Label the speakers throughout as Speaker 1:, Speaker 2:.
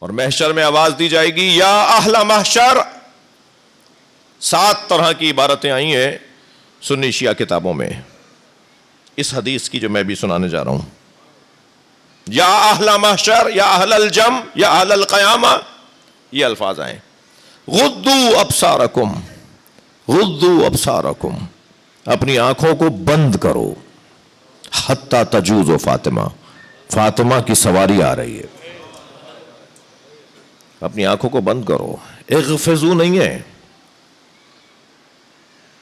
Speaker 1: اور محشر میں آواز دی جائے گی یا اہل محشر. 7 طرح کی عبارتیں آئی ہیں سنی شیعہ کتابوں میں اس حدیث کی جو میں بھی سنانے جا رہا ہوں. یا اہل محشر، یا اہل الجم، یا اہل القیامہ، یہ الفاظ آئے. غضوا ابصارکم، غضوا ابصارکم، اپنی آنکھوں کو بند کرو. حتی تجوز فاطمہ، فاطمہ کی سواری آ رہی ہے. اپنی آنکھوں کو بند کرو. اغفضوا نہیں ہے،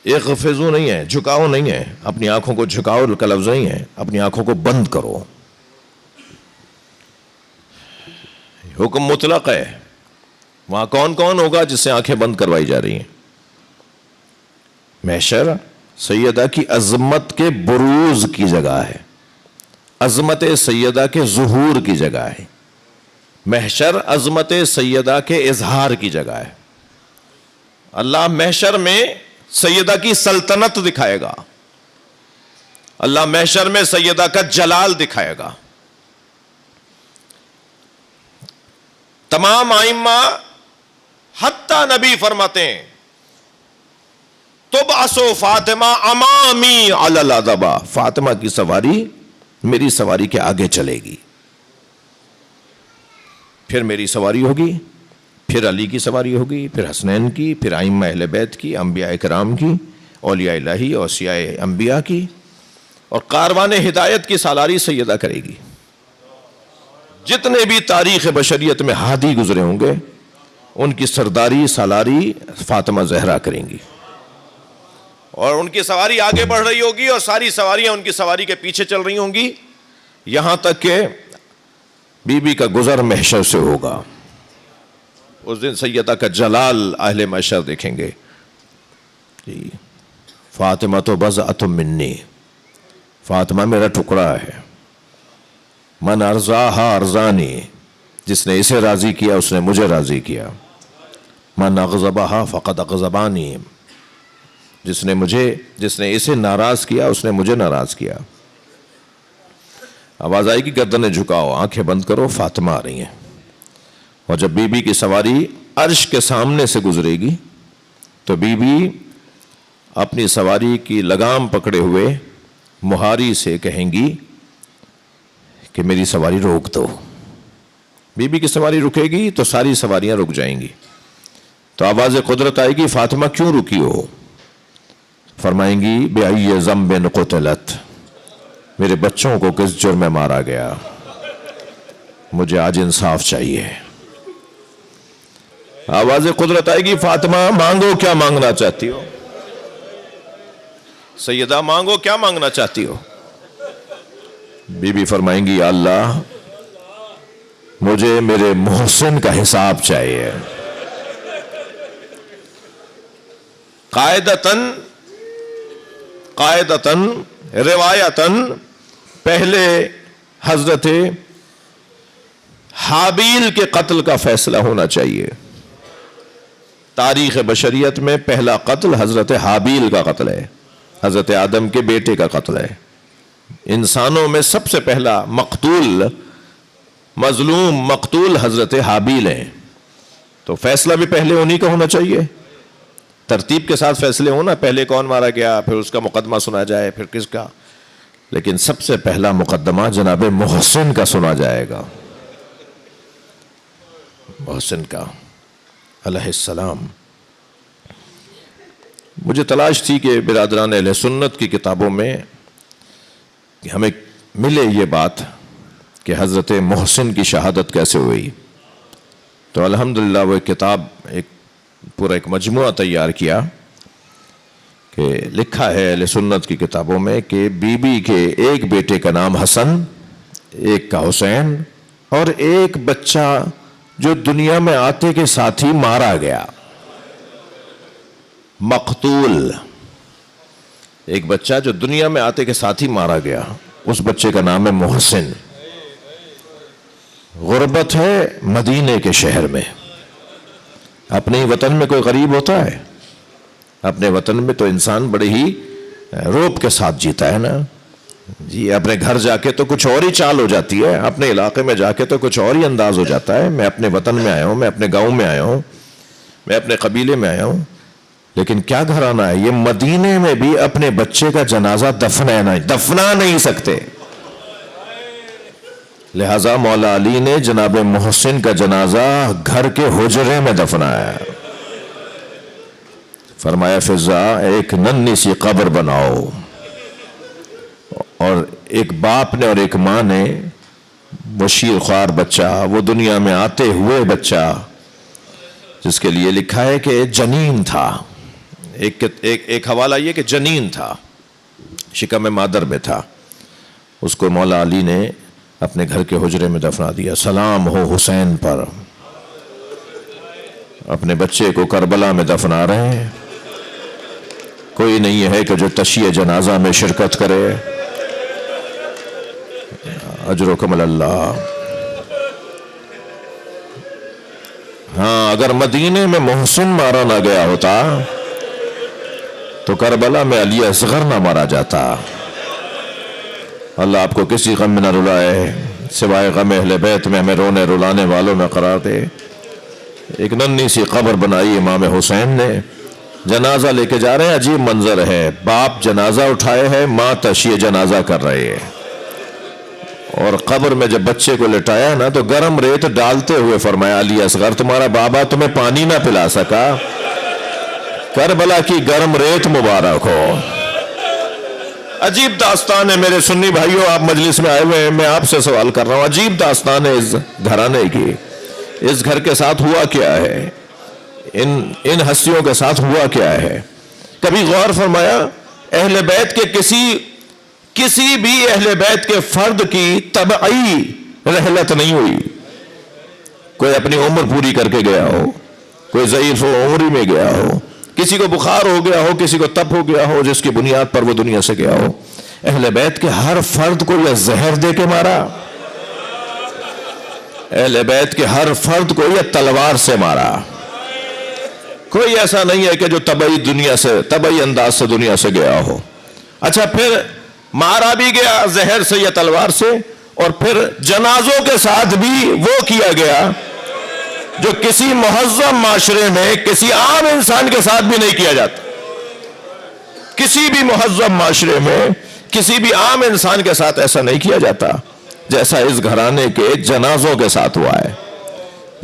Speaker 1: اغفضوا نہیں ہے، جھکاؤ نہیں ہے. اپنی آنکھوں کو جھکاؤ کا لفظ نہیں ہے، اپنی آنکھوں کو بند کرو. حکم مطلق ہے. وہاں کون کون ہوگا جس سے آنکھیں بند کروائی جا رہی ہیں؟ محشر سیدہ کی عظمت کے بروز کی جگہ ہے، عظمت سیدہ کے ظہور کی جگہ ہے. محشر عظمت سیدہ کے اظہار کی جگہ ہے. اللہ محشر میں سیدہ کی سلطنت دکھائے گا، اللہ محشر میں سیدہ کا جلال دکھائے گا. تمام ائمہ حتی نبی فرماتے ہیں تبعث فاطمہ امامی علی الادبہ، فاطمہ کی سواری میری سواری کے آگے چلے گی. پھر میری سواری ہوگی، پھر علی کی سواری ہوگی، پھر حسنین کی، پھر ائمہ اہل بیت کی، انبیاء کرام کی، اولیاء الہی، اوصیاء انبیاء کی، اور کاروان ہدایت کی سالاری سیدہ کرے گی. جتنے بھی تاریخ بشریت میں ہادی گزرے ہوں گے ان کی سرداری سالاری فاطمہ زہرا کریں گی، اور ان کی سواری آگے بڑھ رہی ہوگی اور ساری سواریاں ان کی سواری کے پیچھے چل رہی ہوں گی، یہاں تک کہ بی بی کا گزر محشر سے ہوگا. اس دن سیدہ کا جلال اہل محشر دیکھیں گے. فاطمہ تو بضعۃ منی، فاطمہ میرا ٹکڑا ہے. من ارضاہا ارضانی، جس نے اسے راضی کیا اس نے مجھے راضی کیا. من اغضبہا فقد اغضبانی، جس نے اسے ناراض کیا اس نے مجھے ناراض کیا. آواز آئے گی گردنیں جھکاؤ، آنکھیں بند کرو، فاطمہ آ رہی ہیں. اور جب بی بی کی سواری عرش کے سامنے سے گزرے گی تو بی بی اپنی سواری کی لگام پکڑے ہوئے مہاری سے کہیں گی کہ میری سواری روک دو. بی بی کی سواری رکے گی تو ساری سواریاں رک جائیں گی. تو آواز قدرت آئے گی فاطمہ کیوں رکی ہو؟ فرمائیں گی بِأَيِّ ذَنبٍ قُتِلَتْ، میرے بچوں کو کس جرم میں مارا گیا، مجھے آج انصاف چاہیے. آواز قدرت آئے گی فاطمہ مانگو کیا مانگنا چاہتی ہو، سیدہ مانگو کیا مانگنا چاہتی ہو. بی بی فرمائیں گی یا اللہ مجھے میرے محسن کا حساب چاہیے. قاعدتاً روایتاً پہلے حضرت حابیل کے قتل کا فیصلہ ہونا چاہیے. تاریخ بشریت میں پہلا قتل حضرت حابیل کا قتل ہے، حضرت آدم کے بیٹے کا قتل ہے. انسانوں میں سب سے پہلا مظلوم مقتول حضرت حابیل ہیں. تو فیصلہ بھی پہلے انہی کا ہونا چاہیے. ترتیب کے ساتھ فیصلے ہونا، پہلے کون مارا گیا، پھر اس کا مقدمہ سنا جائے، پھر کس کا. لیکن سب سے پہلا مقدمہ جناب محسن کا سنا جائے گا، محسن کا علیہ السلام. مجھے تلاش تھی کہ برادران اہل سنت کی کتابوں میں ہمیں ملے یہ بات کہ حضرت محسن کی شہادت کیسے ہوئی. تو الحمدللہ وہ کتاب پورا ایک مجموعہ تیار کیا کہ لکھا ہے اہل سنت کی کتابوں میں کہ بی بی کے ایک بیٹے کا نام حسن، ایک کا حسین، اور ایک بچہ جو دنیا میں آتے کے ساتھ ہی مارا گیا، مقتول. ایک بچہ جو دنیا میں آتے کے ساتھ ہی مارا گیا، اس بچے کا نام ہے محسن. غربت ہے مدینے کے شہر میں. اپنے ہی وطن میں کوئی غریب ہوتا ہے؟ اپنے وطن میں تو انسان بڑے ہی روب کے ساتھ جیتا ہے نا. جی اپنے گھر جا کے تو کچھ اور ہی چال ہو جاتی ہے، اپنے علاقے میں جا کے تو کچھ اور ہی انداز ہو جاتا ہے. میں اپنے وطن میں آیا ہوں، میں اپنے گاؤں میں آیا ہوں، میں اپنے قبیلے میں آیا ہوں، لیکن کیا گھرانہ ہے یہ، مدینے میں بھی اپنے بچے کا جنازہ دفنا نہیں سکتے. لہذا مولا علی نے جناب محسن کا جنازہ گھر کے حجرے میں دفنایا. فرمایا فضا ایک ننھی سی قبر بناؤ، اور ایک باپ نے اور ایک ماں نے وہ شیر خوار بچہ، وہ دنیا میں آتے ہوئے بچہ جس کے لیے لکھا ہے کہ جنین تھا، ایک حوالہ یہ کہ جنین تھا، شکم مادر میں تھا، اس کو مولا علی نے اپنے گھر کے حجرے میں دفنا دیا. سلام ہو حسین پر، اپنے بچے کو کربلا میں دفنا رہے ہیں. کوئی نہیں ہے کہ جو تشیع جنازہ میں شرکت کرے. اجرکم اللہ. ہاں اگر مدینے میں محسن مارا نہ گیا ہوتا تو کربلا میں علی اصغر نہ مارا جاتا. اللہ آپ کو کسی غم میں نہ رلائے سوائے غم اہل بیت میں، ہمیں رونے رلانے والوں میں قرار دے. ایک ننھی سی قبر بنائی امام حسین نے، جنازہ لے کے جا رہے ہیں. عجیب منظر ہے، باپ جنازہ اٹھائے ہیں، ماں تشیع جنازہ کر رہے ہیں، اور قبر میں جب بچے کو لٹایا نا تو گرم ریت ڈالتے ہوئے فرمایا علی اصغر تمہارا بابا تمہیں پانی نہ پلا سکا، کربلا کی گرم ریت مبارک ہو. عجیب داستان ہے میرے سنی بھائیوں، آپ مجلس میں آئے ہوئے ہیں، میں آپ سے سوال کر رہا ہوں. عجیب داستان ہے اس گھرانے کی. اس گھر کے ساتھ ہوا کیا ہے، ان ہستیوں کے ساتھ ہوا کیا ہے. کبھی غور فرمایا اہل بیت کے کسی بھی اہل بیت کے فرد کی طبعی رحلت نہیں ہوئی. کوئی اپنی عمر پوری کر کے گیا ہو، کوئی ضعیف و عمری میں گیا ہو، کسی کو بخار ہو گیا ہو، کسی کو تپ ہو گیا ہو جس کی بنیاد پر وہ دنیا سے گیا ہو. اہل بیت کے ہر فرد کو یہ زہر دے کے مارا، اہل بیت کے ہر فرد کو یہ تلوار سے مارا. کوئی ایسا نہیں ہے کہ جو طبعی انداز سے دنیا سے گیا ہو. اچھا پھر مارا بھی گیا زہر سے یا تلوار سے، اور پھر جنازوں کے ساتھ بھی وہ کیا گیا جو کسی مہذب معاشرے میں کسی عام انسان کے ساتھ بھی نہیں کیا جاتا. کسی بھی مہذب معاشرے میں کسی بھی عام انسان کے ساتھ ایسا نہیں کیا جاتا جیسا اس گھرانے کے جنازوں کے ساتھ ہوا ہے.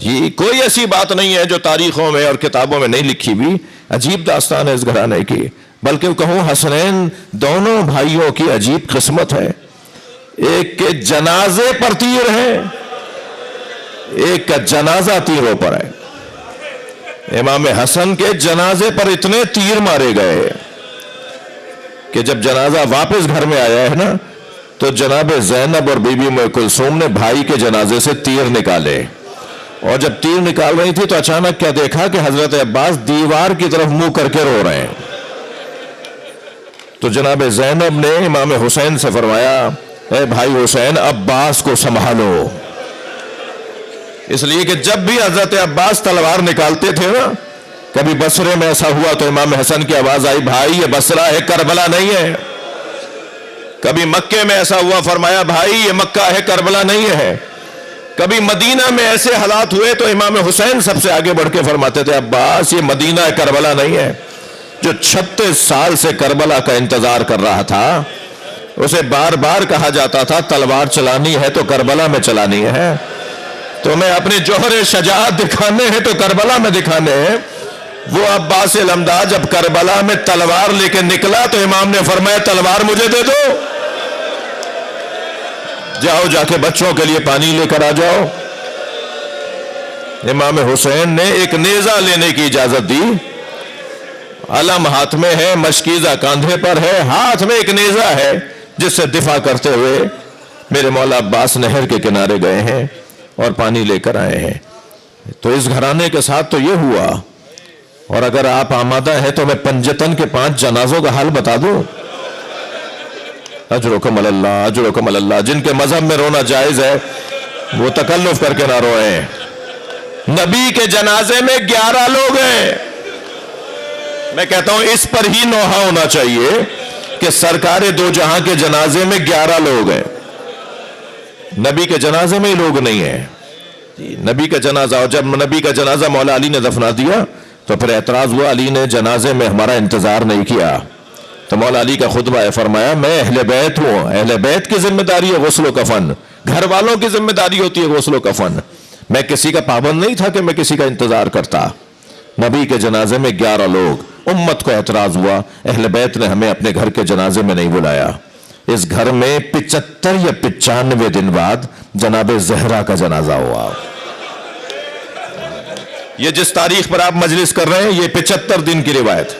Speaker 1: یہ کوئی ایسی بات نہیں ہے جو تاریخوں میں اور کتابوں میں نہیں لکھی ہوئی. عجیب داستان ہے اس گھرانے کی. بلکہ کہوں حسنین دونوں بھائیوں کی عجیب قسمت ہے. ایک کے جنازے پر تیر ہے، ایک کا جنازہ تیروں پر ہے. امام حسن کے جنازے پر اتنے تیر مارے گئے کہ جب جنازہ واپس گھر میں آیا ہے نا تو جناب زینب اور بی بی ام کلثوم نے بھائی کے جنازے سے تیر نکالے، اور جب تیر نکال رہی تھی تو اچانک کیا دیکھا کہ حضرت عباس دیوار کی طرف منہ کر کے رو رہے ہیں. تو جناب زینب نے امام حسین سے فرمایا اے بھائی حسین عباس کو سنبھالو، اس لیے کہ جب بھی حضرت عباس تلوار نکالتے تھے نا، کبھی بصرے میں ایسا ہوا تو امام حسن کی آواز آئی بھائی یہ بصرہ ہے کربلا نہیں ہے. کبھی مکے میں ایسا ہوا فرمایا بھائی یہ مکہ ہے کربلا نہیں ہے. کبھی مدینہ میں ایسے حالات ہوئے تو امام حسین سب سے آگے بڑھ کے فرماتے تھے عباس یہ مدینہ ہے کربلا نہیں ہے. جو 36 سال سے کربلا کا انتظار کر رہا تھا اسے بار بار کہا جاتا تھا تلوار چلانی ہے تو کربلا میں چلانی ہے، تمہیں اپنے جوہر شجاعت دکھانے ہیں تو کربلا میں دکھانے ہیں. وہ عباس لمدہ جب کربلا میں تلوار لے کے نکلا تو امام نے فرمایا تلوار مجھے دے دو، جاؤ جا کے بچوں کے لیے پانی لے کر آ جاؤ. امام حسین نے ایک نیزہ لینے کی اجازت دی. علم ہاتھ میں ہے، مشکیزہ کاندھے پر ہے، ہاتھ میں ایک نیزہ ہے جس سے دفاع کرتے ہوئے میرے مولا عباس نہر کے کنارے گئے ہیں اور پانی لے کر آئے ہیں. تو اس گھرانے کے ساتھ تو یہ ہوا. اور اگر آپ آمادہ ہیں تو میں پنجتن کے 5 جنازوں کا حال بتا دوں. اجرکم اللہ اجرکم اللہ. جن کے مذہب میں رونا جائز ہے وہ تکلف کر کے نہ روئیں. نبی کے جنازے میں 11 لوگ ہیں. میں کہتا ہوں اس پر ہی نوحہ ہونا چاہیے کہ سرکار دو جہاں کے جنازے میں 11 لوگ ہیں، نبی کے جنازے میں ہی لوگ نہیں ہیں. نبی کا جنازہ، اور جب نبی کا جنازہ مولا علی نے دفنا دیا تو پھر اعتراض ہوا، علی نے جنازے میں ہمارا انتظار نہیں کیا. تو مولا علی کا خطبہ ہے، فرمایا میں اہل بیت ہوں، اہل بیت کی ذمہ داری ہے غسل و کفن، گھر والوں کی ذمہ داری ہوتی ہے غسل و کفن. میں کسی کا پابند نہیں تھا کہ میں کسی کا انتظار کرتا. نبی کے جنازے میں 11 لوگ. امت کو اعتراض ہوا، اہل بیت نے ہمیں اپنے گھر کے جنازے میں نہیں بلایا. اس گھر میں 75 یا 95 دن بعد جناب زہرا کا جنازہ ہوا. یہ جس تاریخ پر آپ مجلس کر رہے ہیں یہ 75 دن کی روایت.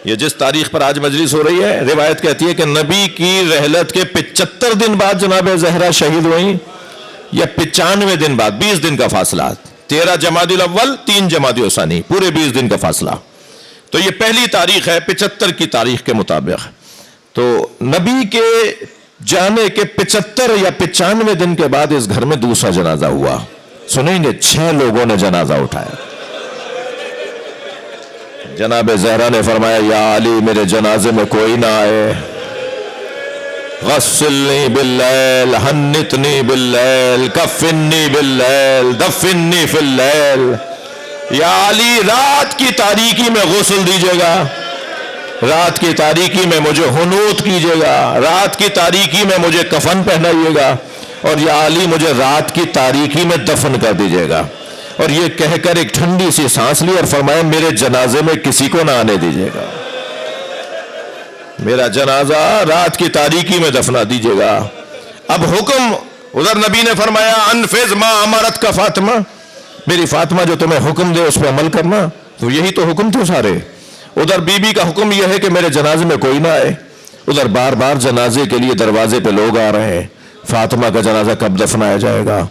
Speaker 1: یہ جس تاریخ پر آج مجلس ہو رہی ہے روایت کہتی ہے کہ نبی کی رحلت کے 75 دن بعد جناب زہرا شہید ہوئیں، یا 95 دن بعد، 20 دن کا فاصلہ. 13 جمادی الاول 3 جمادی الثانی، پورے 20 دن کا فاصلہ. تو یہ پہلی تاریخ ہے 75 کی تاریخ کے مطابق. تو نبی کے جانے کے 75 یا 95 دن کے بعد اس گھر میں دوسرا جنازہ ہوا. سنیں گے 6 لوگوں نے جنازہ اٹھایا. جناب زہرا نے فرمایا یا علی میرے جنازے میں کوئی نہ آئے، غسلنی باللیل، حنتنی باللیل، کفنی باللیل، دفنی فی اللیل. یا علی رات کی تاریکی میں غسل دیجیے گا، رات کی تاریکی میں مجھے حنوت کیجیے گا، رات کی تاریکی میں مجھے کفن پہنائیے گا، اور یا علی مجھے رات کی تاریکی میں دفن کر دیجیے گا. اور یہ کہہ کر ایک ٹھنڈی سی سانس لی اور فرمایا میرے جنازے میں کسی کو نہ آنے دیجیے گا، میرا جنازہ رات کی تاریکی میں دفنا دیجیے گا. اب حکم ادھر نبی نے فرمایا انفذ ما امرت کا فاطمہ، میری فاطمہ جو تمہیں حکم دے اس پہ عمل کرنا. تو یہی تو حکم تھے سارے. ادھر بی بی کا حکم یہ ہے کہ میرے جنازے میں کوئی نہ آئے، ادھر بار بار جنازے کے لیے دروازے پہ لوگ آ رہے ہیں. فاطمہ کا جنازہ کب دفنایا جائے گا؟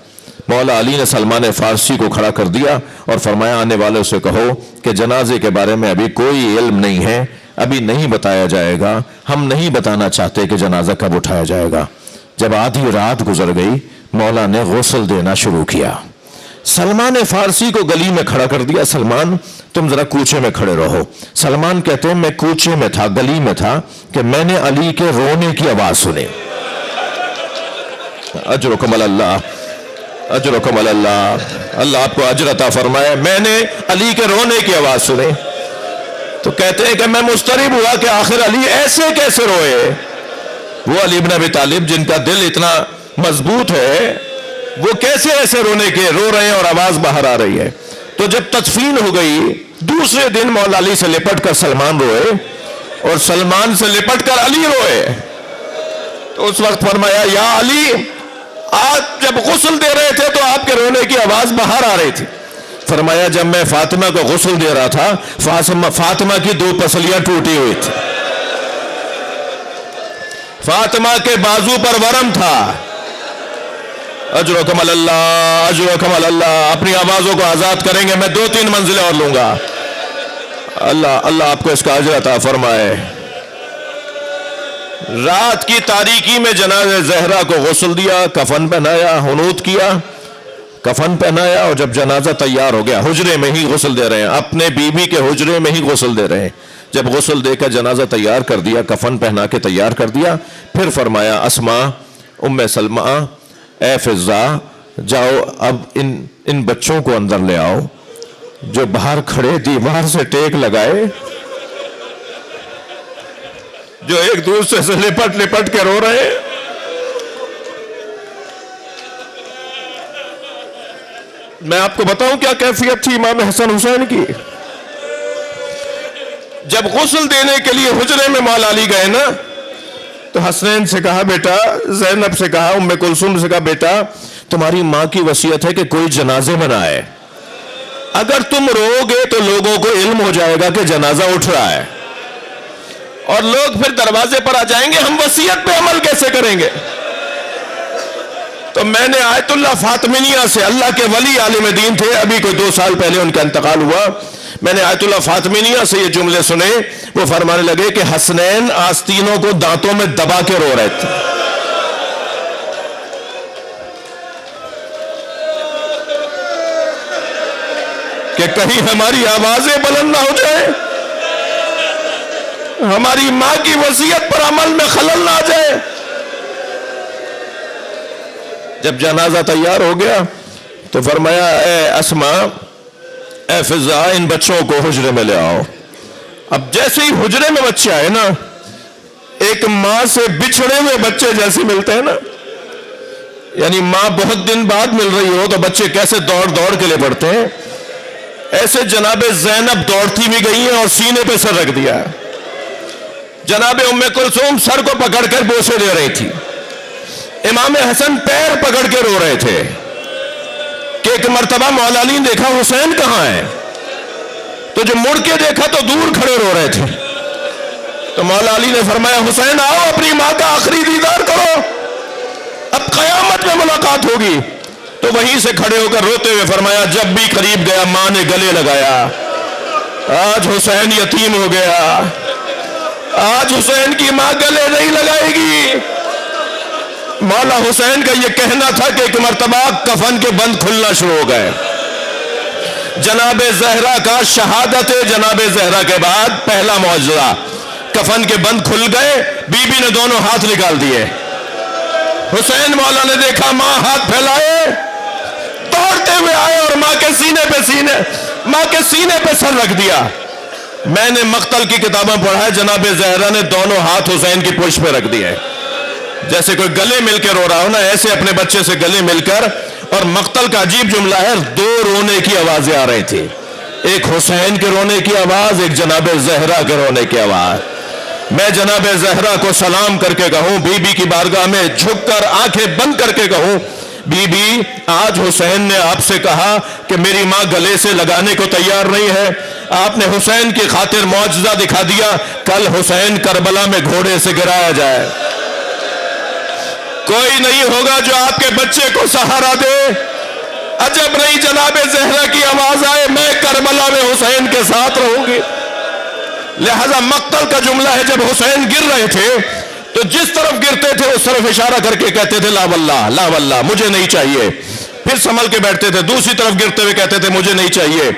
Speaker 1: مولا علی نے سلمان فارسی کو کھڑا کر دیا اور فرمایا آنے والوں سے کہو کہ جنازے کے بارے میں ابھی کوئی علم نہیں ہے، ابھی نہیں بتایا جائے گا، ہم نہیں بتانا چاہتے کہ جنازہ کب اٹھایا جائے گا. جب آدھی رات گزر گئی مولا نے غسل دینا شروع کیا. سلمان فارسی کو گلی میں کھڑا کر دیا، سلمان تم ذرا کوچے میں کھڑے رہو. سلمان کہتے ہیں میں کوچے میں تھا، گلی میں تھا کہ میں نے علی کے رونے کی آواز سنی. اجرکم اللہ، اجرکم اللہ، اللہ آپ کو اجر عطا فرمائے. میں نے علی کے رونے کی آواز سنی. تو کہتے ہیں کہ میں مضطرب ہوا کہ آخر علی ایسے کیسے روئے. وہ علی بن ابی طالب جن کا دل اتنا مضبوط ہے وہ کیسے ایسے رونے کے رو رہے ہیں اور آواز باہر آ رہی ہے. تو جب تدفین ہو گئی دوسرے دن مولا علی سے لپٹ کر سلمان روئے اور سلمان سے لپٹ کر علی روئے. تو اس وقت فرمایا یا علی آپ جب غسل دے رہے تھے تو آپ کے رونے کی آواز باہر آ رہی تھی. فرمایا جب میں فاطمہ کو غسل دے رہا تھا فاطمہ کی 2 پسلیاں ٹوٹی ہوئی تھی، فاطمہ کے بازو پر ورم تھا. اجرکم اللہ، اجرکم اللہ. اپنی آوازوں کو آزاد کریں گے، میں 2-3 منزلیں اور لوں گا. اللہ آپ کو اس کا اجر عطا فرمائے. رات کی تاریکی میں جناب زہرا کو غسل دیا، کفن پہنایا، حنوت کیا، کفن پہنایا. اور جب جنازہ تیار ہو گیا حجرے میں ہی غسل دے رہے ہیں، اپنے بیوی کے حجرے میں ہی غسل دے رہے ہیں. جب غسل دے کر جنازہ تیار کر دیا، کفن پہنا کے تیار کر دیا، پھر فرمایا اسماء، ام سلمہ، اے فضہ جاؤ اب ان بچوں کو اندر لے آؤ جو باہر کھڑے دیوار سے ٹیک لگائے، جو ایک دوسرے سے لپٹ کے رو رہے. میں آپ کو بتاؤں کیا کیفیت تھی امام حسن حسین کی. جب غسل دینے کے لیے حجرے میں مولا علی گئے نا تو حسنین سے کہا بیٹا، زینب سے کہا، ام کلثوم سے کہا بیٹا تمہاری ماں کی وصیت ہے کہ کوئی جنازے میں نہ آئے، اگر تم رو گے تو لوگوں کو علم ہو جائے گا کہ جنازہ اٹھ رہا ہے اور لوگ پھر دروازے پر آ جائیں گے، ہم وصیت پہ عمل کیسے کریں گے. تو میں نے آیت اللہ فاطمیہ سے، اللہ کے ولی عالم دین تھے، ابھی کوئی 2 سال پہلے ان کا انتقال ہوا، میں نے آیت اللہ فاطمیہ سے یہ جملے سنے. وہ فرمانے لگے کہ حسنین آستینوں کو دانتوں میں دبا کے رو رہے تھے. کہ کہیں ہماری آوازیں بلند نہ ہو جائیں. ہماری ماں کی وصیت پر عمل میں خلل نہ آ جائے۔ جب جنازہ تیار ہو گیا تو فرمایا اے اسما، اے فضا، ان بچوں کو حجرے میں لے آؤ۔ اب جیسے ہی حجرے میں بچے آئے نا، ایک ماں سے بچھڑے ہوئے بچے جیسے ملتے ہیں نا، یعنی ماں بہت دن بعد مل رہی ہو تو بچے کیسے دوڑ دوڑ کے لے پڑتے ہیں، ایسے جناب زینب دوڑتی بھی گئی ہیں اور سینے پہ سر رکھ دیا۔ جناب ام کلثوم سر کو پکڑ کر بوسے دے رہی تھی، امام حسن پیر پکڑ کے رو رہے تھے کہ ایک مرتبہ مولا علی نے دیکھا حسین کہاں ہے، تو جو مڑ کے دیکھا تو دور کھڑے رو رہے تھے۔ تو مولا علی نے فرمایا حسین آؤ اپنی ماں کا آخری دیدار کرو، اب قیامت میں ملاقات ہوگی۔ تو وہیں سے کھڑے ہو کر روتے ہوئے فرمایا جب بھی قریب گیا ماں نے گلے لگایا، آج حسین یتیم ہو گیا، آج حسین کی ماں گلے نہیں لگائے گی۔ مولا حسین کا یہ کہنا تھا کہ ایک مرتبہ کفن کے بند کھلنا شروع ہو گئے۔ جناب زہرا کا شہادت جناب زہرا کے بعد پہلا معجزہ، کفن کے بند کھل گئے، بی بی نے دونوں ہاتھ نکال دیے۔ حسین مولا نے دیکھا، ماں ہاتھ پھیلائے، دوڑتے ہوئے آئے اور ماں کے سینے پہ سر رکھ دیا۔ میں نے مقتل کی کتابیں پڑھا ہے، جناب زہرا نے دونوں ہاتھ حسین کی پشت پہ رکھ دیے، جیسے کوئی گلے مل کے رو رہا ہو نا، ایسے اپنے بچے سے گلے مل کر۔ اور مقتل کا عجیب جملہ ہے، دو رونے کی آوازیں آ رہی تھی، ایک حسین کے رونے کی آواز، ایک جناب زہرا کے رونے کی آواز۔ میں جناب زہرا کو سلام کر کے کہوں، بی بی کی بارگاہ میں جھک کر آنکھیں بند کر کے کہوں، بی بی آج حسین نے آپ سے کہا کہ میری ماں گلے سے لگانے کو تیار نہیں ہے، آپ نے حسین کی خاطر معجزہ دکھا دیا، کل حسین کربلا میں گھوڑے سے گرایا جائے، کوئی نہیں ہوگا جو آپ کے بچے کو سہارا دے۔ عجب نہیں جناب زہرا کی آواز آئے، میں کربلا میں حسین کے ساتھ رہوں گی۔ لہذا مقتل کا جملہ ہے، جب حسین گر رہے تھے تو جس طرف گرتے تھے اس طرف اشارہ کر کے کہتے تھے لا واللہ لا واللہ مجھے نہیں چاہیے، پھر سنبھل کے بیٹھتے تھے، دوسری طرف گرتے ہوئے کہتے تھے مجھے نہیں چاہیے۔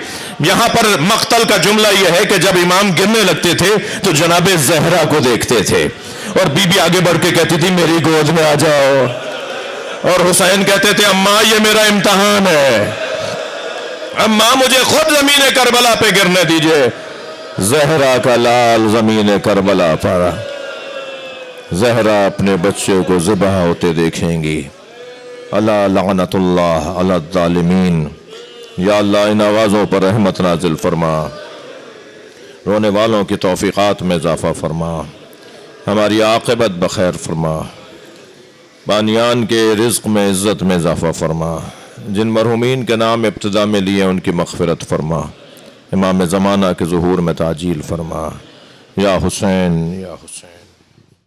Speaker 1: یہاں پر مقتل کا جملہ یہ ہے کہ جب امام گرنے لگتے تھے تو جناب زہرا کو دیکھتے تھے، اور بی بی آگے بڑھ کے کہتی تھی میری گود میں آ جاؤ، اور حسین کہتے تھے اماں یہ میرا امتحان ہے، اماں مجھے خود زمین کربلا پہ گرنے دیجئے۔ زہرا کا لال زمین کربلا پڑا، زہرا اپنے بچے کو ذبح ہوتے دیکھیں گی۔ اللہ لعنت اللہ علی الظالمین، یا اللہ ان آوازوں پر رحمت نازل فرما، رونے والوں کی توفیقات میں اضافہ فرما، ہماری عاقبت بخیر فرما، بانیان کے رزق میں عزت میں اضافہ فرما، جن مرحومین کے نام ابتدا میں لیے ان کی مغفرت فرما، امام زمانہ کے ظہور میں تعجیل فرما، یا حسین یا حسین۔